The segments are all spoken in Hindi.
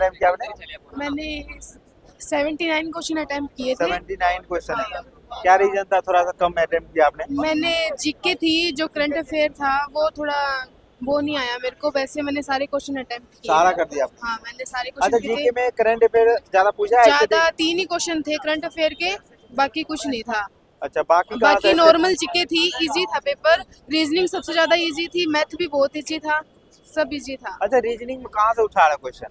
अटेम्प्ट किया आपने? मैंने 79 क्वेश्चन अटेम्प्ट किए थे। 79 क्वेश्चन है। क्या रीजन था थोड़ा सा कम अटेम्प्ट किया आपने? मैंने जीके थी, जो करंट अफेयर था वो थोड़ा वो नहीं आया मेरे को। वैसे मैंने सारे क्वेश्चन अटेम्प्ट किए। सारा कर दिया आपने? हाँ, मैंने सारे अच्छा, क्वेश्चन किए जीके थे। में करंट अफेयर ज्यादा पूछा है? ज्यादा 3 ही क्वेश्चन थे करंट अफेयर के, बाकी कुछ नहीं था। अच्छा, बाकी कहाँ बाकी से? नॉर्मल जीके थी, इजी था पेपर। रीजनिंग सबसे ज्यादा इजी थी, मैथ भी बहुत इजी था, सब इजी था। अच्छा, रीजनिंग में कहाँ से उठा रहा क्वेश्चन?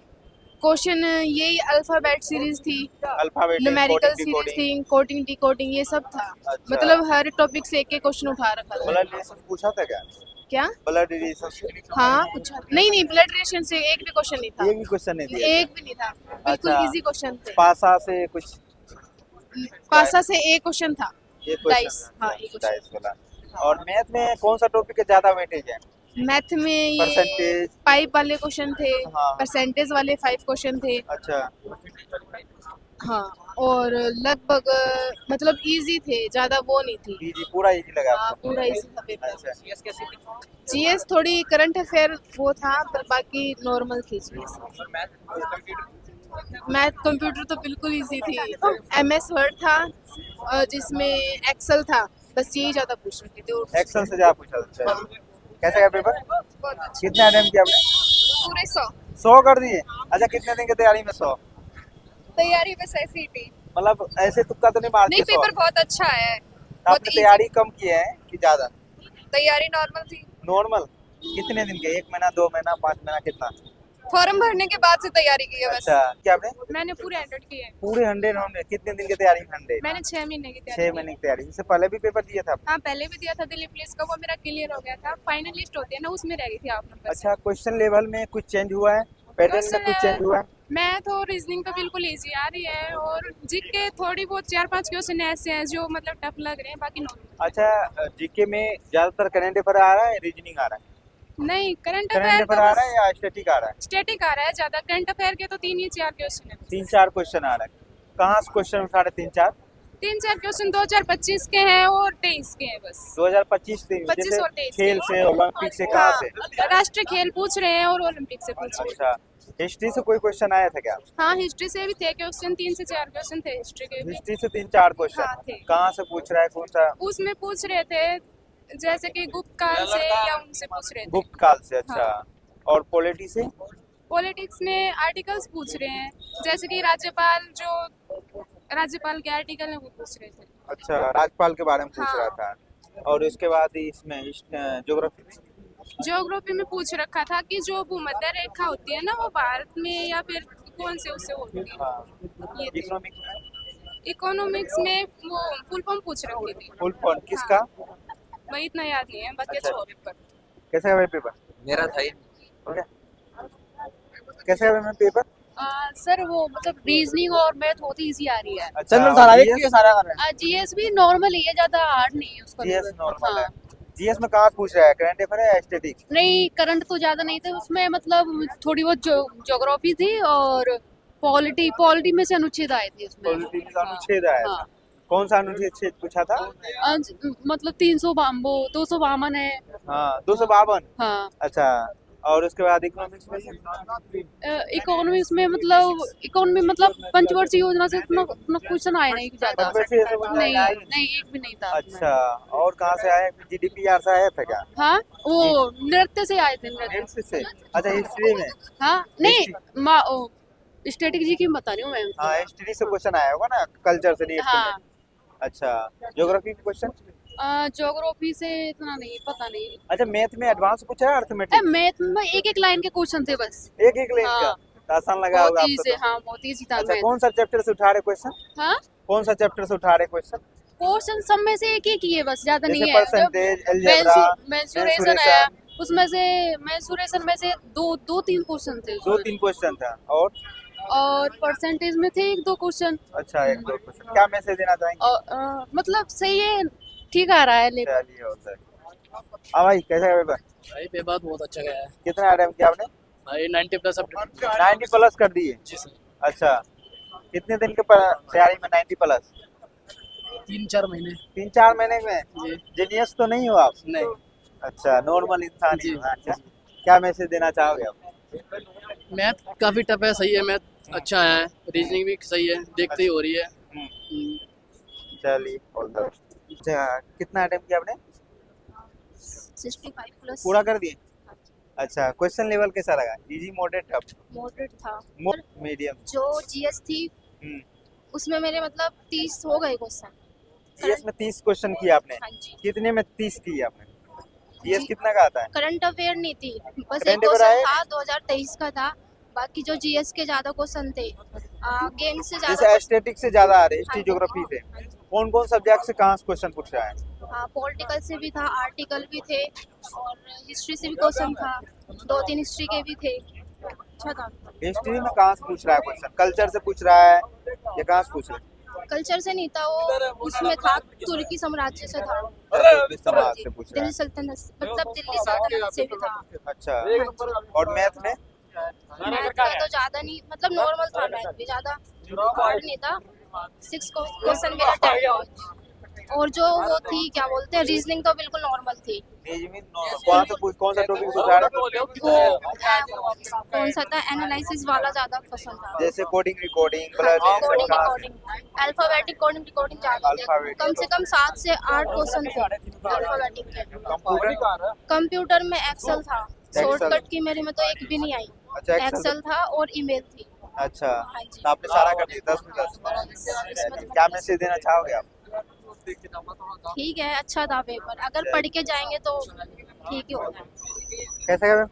क्वेश्चन यही अल्फाबेट सीरीज थी, अल्फाबेट, न्यूमेरिकल कोडिंग, सीरीज थी, डिकोडिंग। कोडिंग डिकोडिंग ये सब था। अच्छा। मतलब हर टॉपिक से एक एक क्वेश्चन उठा रखा था। ब्लड रिलेशन पूछा था क्या? क्या? Blood relation? हाँ पूछा। नहीं नहीं, ब्लड रिलेशन से एक भी क्वेश्चन नहीं था। एक भी क्वेश्चन नहीं दिया? एक भी नहीं था, बिल्कुल अच्छा। इजी क्वेश्चन थे। पासा से कुछ? पासा से एक क्वेश्चन था। ये डाइस, क्वेश्चन? हाँ एक डाइस वाला। और मैथ में कौन सा टॉपिक का ज्यादा वेटेज है? मैथ में ये परसेंटेज? पाइप वाले क्वेश्चन थे, हाँ। परसेंटेज वाले 5 क्वेश्चन थे। अच्छा। हाँ, और लगभग मतलब इजी थे, ज्यादा वो नहीं थी। इजी, पूरा इजी लगा हाँ, आपको? पूरा इजी था पेपर। अच्छा। जीएस थोड़ी करंट अफेयर वो था, पर बाकी नॉर्मल थी जीएस। मैथ कंप्यूटर तो बिल्कुल इजी थी। एमएस वर्ड था, जिसमें एक्सेल था, बस यही ज्यादा पूछ रखे थे। और एक्सेल से ज्यादा पूछा था? हाँ, कैसा गया पेपर? बहुत अच्छा। कितना अटेम्प्ट किया आपने? पूरे 100। 100 कर दिए? अच्छा, कितने दिन की तैयारी में 100? तैयारी बस ऐसी ही थी। मतलब ऐसे तुक्का तो नहीं मारती? नहीं, 100 पेपर बहुत अच्छा है। आपने तैयारी कम की है कि ज्यादा? तैयारी नॉर्मल थी। नॉर्मल? कितने दिन के? 1 महीना, 2 महीना, 5 महीना, कितना? फॉर्म भरने के बाद से तैयारी की है बस। अच्छा, क्या आपने? मैंने पूरे 100 किए हैं। पूरे 100? कितने दिन की तैयारी में 100? मैंने 6 महीने की तैयारी 6 की। महीने की तैयारी। इससे पहले भी पेपर दिया था आपने? हाँ, पहले भी दिया था दिल्ली पुलिस का, वो मेरा क्लियर हो गया था। फाइनल लिस्ट होती है ना, उसमें रह गई थी आप नंबर से। अच्छा, क्वेश्चन लेवल में कुछ चेंज हुआ है? पैटर्न में कुछ चेंज हुआ है? मैथ और रीजनिंग तो बिल्कुल इजी आ रही है, और जीके थोड़ी बहुत 4-5 क्वेश्चन ऐसे हैं जो मतलब टफ लग रहे हैं, बाकी नॉर्मल। अच्छा, जीके में ज्यादातर करंट अफेयर आ रहा है, रीजनिंग आ रहा है? नहीं, करंट करंट अफेयर अफेयर तो आ बस रहा है या स्टैटिक आ रहा है? स्टैटिक आ रहा है ज्यादा। करंट अफेयर के तो 3 या 4 क्वेश्चन है। 3-4 क्वेश्चन आ रहा है। कहाँ से क्वेश्चन उठा रहे? 3-4? 3-4 क्वेश्चन 2025 के हैं और 23 के हैं बस। 2025 से? 25 जैसे और 23 खेल से, ओलंपिक से, कहाँ से? हाँ, राष्ट्रीय खेल पूछ रहे हैं और ओलंपिक से पूछ रहे हैं। अच्छा, हिस्ट्री से कोई क्वेश्चन आया था क्या? हाँ, हिस्ट्री से भी थे क्वेश्चन, 3 से 4 क्वेश्चन थे हिस्ट्री के भी। हिस्ट्री से 3-4 हाँ, क्वेश्चन? थे। कहाँ से पूछ रहा है, कौन सा? उसमें पूछ रहे थे जैसे कि गुप्त काल से या उनसे पूछ रहे थे। गुप्त काल से? अच्छा। हाँ। और पॉलिटी से? पॉलिटिक्स में आर्टिकल्स पूछ रहे हैं, जैसे कि राज्यपाल के आर्टिकल है वो पूछ रहे थे। अच्छा, राज्यपाल के बारे में पूछ हाँ। रहा था। और उसके बाद इसमें ज्योग्राफी में? ज्योग्राफी में पूछ रखा था कि जो भूमध्य रेखा होती है ना, वो भारत में या फिर कौन से उससे होती है। हाँ। ये थे। इकोनॉमिक में? इकोनॉमिक्स में वो फुल फॉर्म पूछ रखी थी। फुल फॉर्म किसका? वही इतना याद नहीं है, बाकी अच्छा। अच्छा हो पेपर। कैसे है भाई पेपर? मेरा था ही। ओके। कैसे है भाई पेपर? सर वो मतलब रीजनिंग और मैथ बहुत इजी आ रही है। अच्छा, चंदन और सारा GS? एक सारा कर रहे हैं। जीएस भी नॉर्मल ही है, ज्यादा हार्ड नहीं है उसका जीएस level। नॉर्मल है। हाँ। जीएस में कहाँ से पूछ रहा है? करंट अफेयर है या स्टैटिक? नहीं, करंट तो ज्यादा नहीं थे उसमें, मतलब थोड़ी बहुत ज्योग्राफी थी और पॉलिटी में से अनुच्छेद आए थे उसमें। पॉलिटी का अनुच्छेद आया था? हाँ। कौन सा अनुच्छेद पूछा था? मतलब 252 है। हाँ, 252। हाँ। अच्छा, और उसके बाद इकोनॉमिक्स में? इकोनॉमी मतलब पंचवर्षीय योजना से उतना क्वेश्चन आए नहीं ज्यादा। पंचवर्षीय से कुछ नहीं आया ही नहीं? नहीं, एक भी नहीं था उसमें। अच्छा, और कहाँ से आया? जीडीपीआर से आया था क्या? हाँ, वो नृत्य से आए थे, नृत्य। हिस्ट्री से? अच्छा, हिस्ट्री में? हाँ नहीं, स्टैटिक जी की बता रही हूँ मैं। हाँ, हिस्ट्री से क्वेश्चन आया होगा ना, कल्चर से रिलेटेड। हाँ। अच्छा, ज्योग्राफी के क्वेश्चन? ज्योग्राफी से इतना नहीं, पता नहीं। अच्छा, मैथ में एडवांस पूछा है, अर्थमेटिक? मैथ में एक लाइन के क्वेश्चन थे बस। एक एक लाइन का? हाँ। तो आसान लगा बहुत होगा इजी आपको से, तो। हाँ बहुत इजी था अच्छा, मैथ। कौन सा चैप्टर से उठा रहे क्वेश्चन? हाँ, कौन सा चैप्टर से उठा रहे क्वेश्चन? क्वेश्चन सब में से एक ही किए बस, ज्यादा नहीं जैसे है। परसेंटेज, अलजेब्रा, मेंसुरेशन आया, उसमें से मेंसुरेशन में से दो तीन क्वेश्चन थे उसमें। 2-3 क्वेश्चन था। और परसेंटेज में थे 1-2 क्वेश्चन। अच्छा, 1-2 क्वेश्चन। क्या मैसेज देना चाहेंगे? और मतलब सही है, ठीक आ रहा है लेकिन। चलिए, होता है। हाँ भाई, कैसा है पेपर? भाई पेपर बहुत अच्छा गया है कितना अटेम्प्ट किया आपने? भाई 90+ अपडेट 90 प्लस कर दिए? जी सर। अच्छा, कितने दिन के तैयारी में 90 प्लस? 3-4 महीने 3-4 महीने में? जी। जीनियस तो नहीं हो आप? नहीं। अच्छा, नॉर्मल इंसान ही जी। हो। अच्छा, क्या मैसेज देना चाहोगे आप? मैथ काफ़ी टफ है, सही है मैथ अच्छा है, रीजनिंग भी सही है, देखते ही हो रही है। चलिए all the best। अच्छा, कितना अटेम्प्ट किया आपने? 65 प्लस पूरा कर दिए? अच्छा, क्वेश्चन लेवल कैसा लगा? Easy, moderate, tough? मॉडरेट था। मीडियम। जो जीएस थी उसमें मेरे मतलब 30 हो गए क्वेश्चन। जीएस में 30 क्वेश्चन किए आपने? हाँ जी। कितने में 30 किए आपने? जीएस जी। कितना का आता है? करंट अफेयर नहीं थी, बस एक Current affair क्वेश्चन आए? था 2023 का था। बाकी जो जीएस के ज्यादा क्वेश्चन थे, गेम से जैसे ज्यादा एस्थेटिक से ज्यादा आ रहे, हिस्ट्री हाँ जी। ज्योग्राफी थे। हाँ जी। कौन कौन सब्जेक्ट से कहाँ से क्वेश्चन पूछ रहा है? पॉलिटिकल से भी था, आर्टिकल भी थे और हिस्ट्री से भी क्वेश्चन था, 2-3 हिस्ट्री के भी थे। अच्छा था। हिस्ट्री में कहाँ से पूछ रहा है क्वेश्चन? कल्चर से पूछ रहा है या कहाँ से पूछ रहा है? कल्चर से नहीं था वो, उसमें था तुर्की साम्राज्य से था, तुर्की समाज से पूछ रहा दिल्ली है। सल्तनत मतलब दिल्ली सल्तनत से भी था। अच्छा, और मैथ में? मैथ का तो ज्यादा नहीं, मतलब नॉर्मल था, मैथ भी ज्यादा हार्ड नहीं था। 6 क्वेश्चन मेरा 10 और जो वो थी क्या बोलते हैं रीजनिंग तो बिल्कुल नॉर्मल थी। कौन सा टॉपिक पूछ रहा है? वो कौन सा था, एनालिसिस वाला ज्यादा पसंद था। जैसे coding, recording, blood, coding recording, alphabetic coding recording ज्यादा थे। Alphabetic। कम से कम 7 से 8 क्वेश्चन थे अल्फाबेटिक के। कंप्यूटर? कंप्यूटर में एक्सेल था, शॉर्टकट की मेरे में तो एक भी नहीं आई। अच्छा, Excel। एक्सेल था और ईमेल थी। अच्छा, हाँ जी। तो आपने सारा कर दिया 10 में 10। क्या मैसेज देना चाहोगे आप? ठीक है, अच्छा था पेपर, अगर पढ़ के जाएंगे तो ठीक ही होगा। कैसा